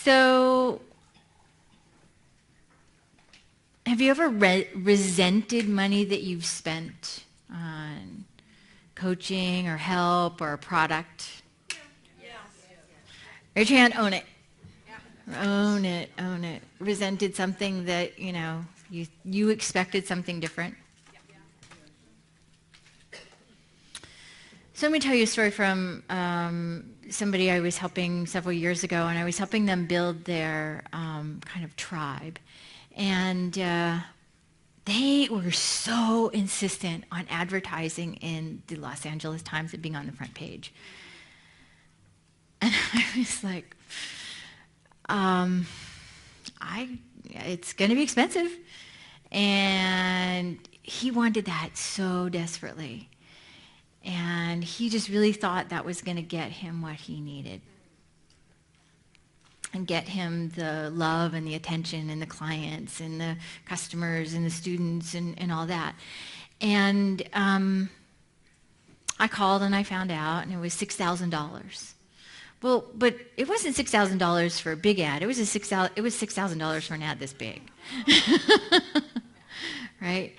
So, have you ever resented money that you've spent on coaching or help or a product? Raise your hand, own it. Own it, own it. Resented something that, you expected something different. So let me tell you a story from somebody I was helping several years ago, and I was helping them build their kind of tribe. And they were so insistent on advertising in the Los Angeles Times and being on the front page. And I was like, it's going to be expensive. And he wanted that so desperately. And he just really thought that was going to get him what he needed. And get him the love and the attention and the clients and the customers and the students and all that. And I called and I found out, and it was $6,000. Well, but it wasn't $6,000 for a big ad. It was $6,000 for an ad this big. Right?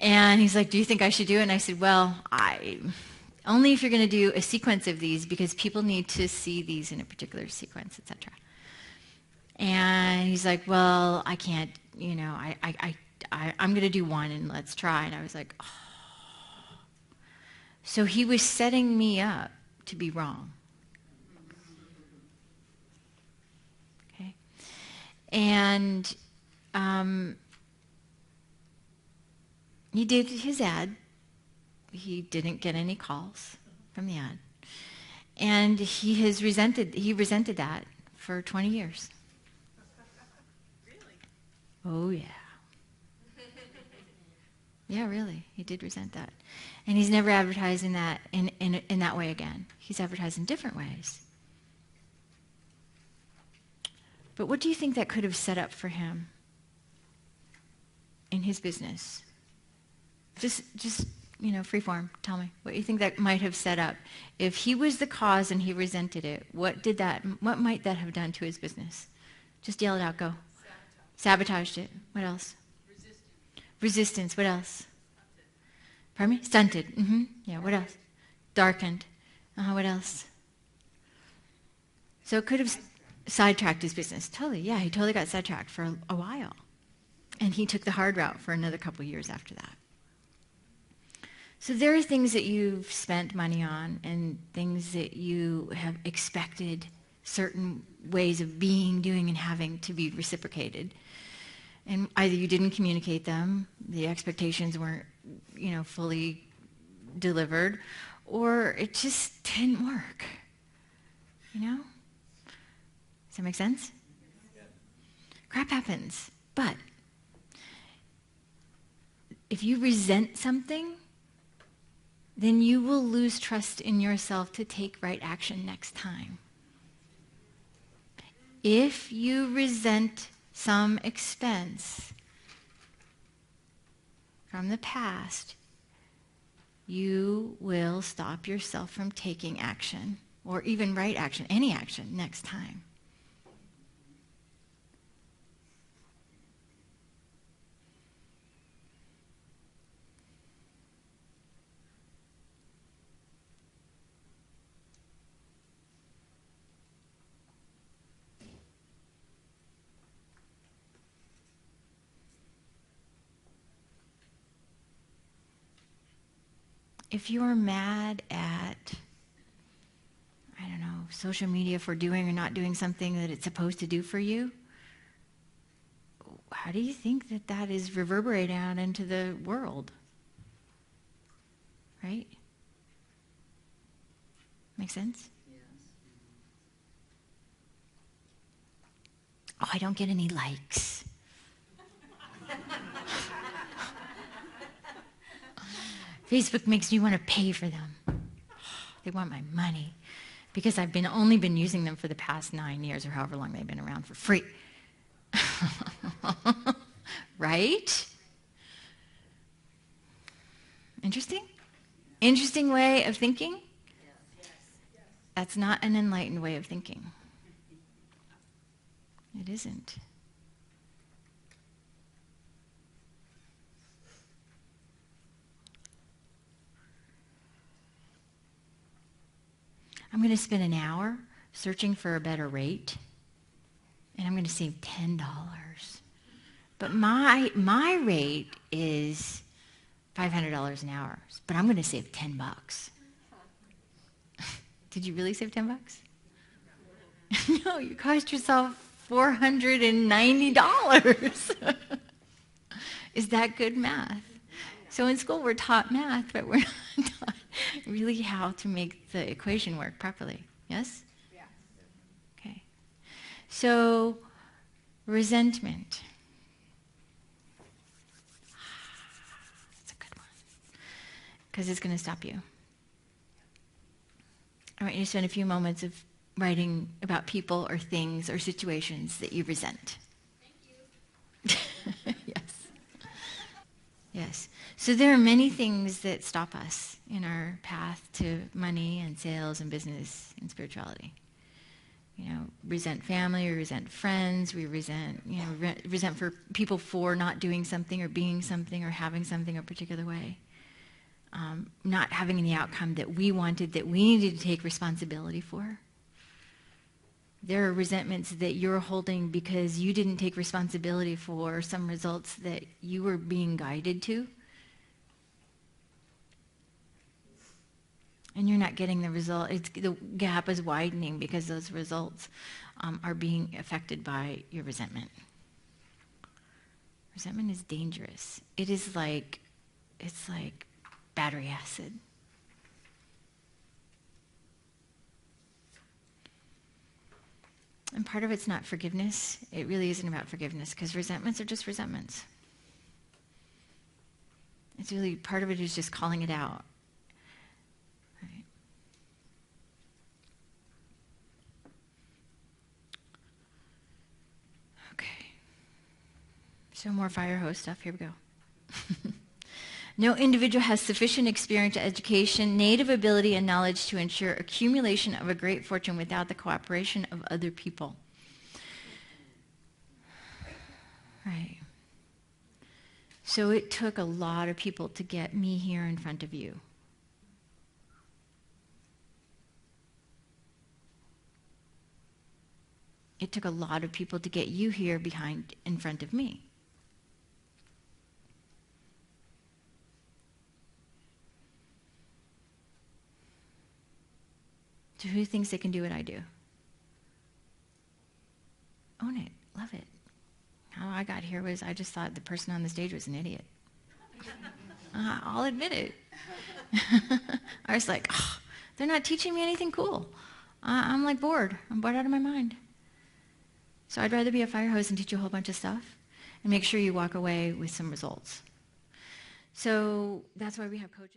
And he's like, do you think I should do it? And I said, well, only if you're going to do a sequence of these, because people need to see these in a particular sequence, etc. And he's like, well, I can't, I'm going to do one and let's try. And I was like, oh. So he was setting me up to be wrong. Okay. And he did his ad. He didn't get any calls from the ad. And he resented that for 20 years. Oh, yeah. Yeah, really. He did resent that. And he's never advertised in that in that way again. He's advertised in different ways. But what do you think that could have set up for him in his business? Just free form. Tell me what you think that might have set up. If he was the cause and he resented it, what might that have done to his business? Just yell it out. Go. Sabotaged it. What else? Resistance. What else? Pardon me? Stunted. Mm-hmm. Yeah, what else? Darkened. What else? So it could have sidetracked his business. Totally. Yeah, he totally got sidetracked for a while. And he took the hard route for another couple years after that. So there are things that you've spent money on and things that you have expected certain ways of being, doing, and having to be reciprocated. And either you didn't communicate them, the expectations weren't, fully delivered, or it just didn't work. Does that make sense? Yeah. Crap happens. But if you resent something, then you will lose trust in yourself to take right action next time. If you resent some expense from the past, you will stop yourself from taking action, or even right action, any action, next time. If you're mad at, social media for doing or not doing something that it's supposed to do for you, how do you think that is reverberating out into the world? Right? Make sense? Yes. Oh, I don't get any likes. Facebook makes me want to pay for them. They want my money because I've only been using them for the past 9 years or however long they've been around for free. Right? Interesting? Interesting way of thinking? That's not an enlightened way of thinking. isn't. I'm going to spend an hour searching for a better rate, and I'm going to save $10. But my rate is $500 an hour, but I'm going to save $10. Did you really save $10? No, you cost yourself $490. Is that good math? So in school we're taught math, but we're not taught really how to make the equation work properly. Yes? Yeah. Okay. So resentment. That's a good one. Because it's going to stop you. I want you to spend a few moments of writing about people or things or situations that you resent. Thank you. Yes. Yes. So there are many things that stop us in our path to money and sales and business and spirituality. You know, resent family, we resent friends, we resent, resent for people for not doing something or being something or having something a particular way. Not having the outcome that we wanted, that we needed to take responsibility for. There are resentments that you're holding because you didn't take responsibility for some results that you were being guided to. And you're not getting the result. The gap is widening because those results are being affected by your resentment. Resentment is dangerous. It's like battery acid. And part of it's not forgiveness. It really isn't about forgiveness because resentments are just resentments. It's really, part of it is just calling it out. Right? Okay. So more fire hose stuff. Here we go. No individual has sufficient experience, education, native ability, and knowledge to ensure accumulation of a great fortune without the cooperation of other people. Right. So it took a lot of people to get me here in front of you. It took a lot of people to get you here in front of me. So who thinks they can do what I do? Own it. Love it. How I got here was I just thought the person on the stage was an idiot. I'll admit it. I was like, oh, they're not teaching me anything cool. I'm like bored. I'm bored out of my mind. So I'd rather be a fire hose and teach you a whole bunch of stuff and make sure you walk away with some results. So that's why we have coaches.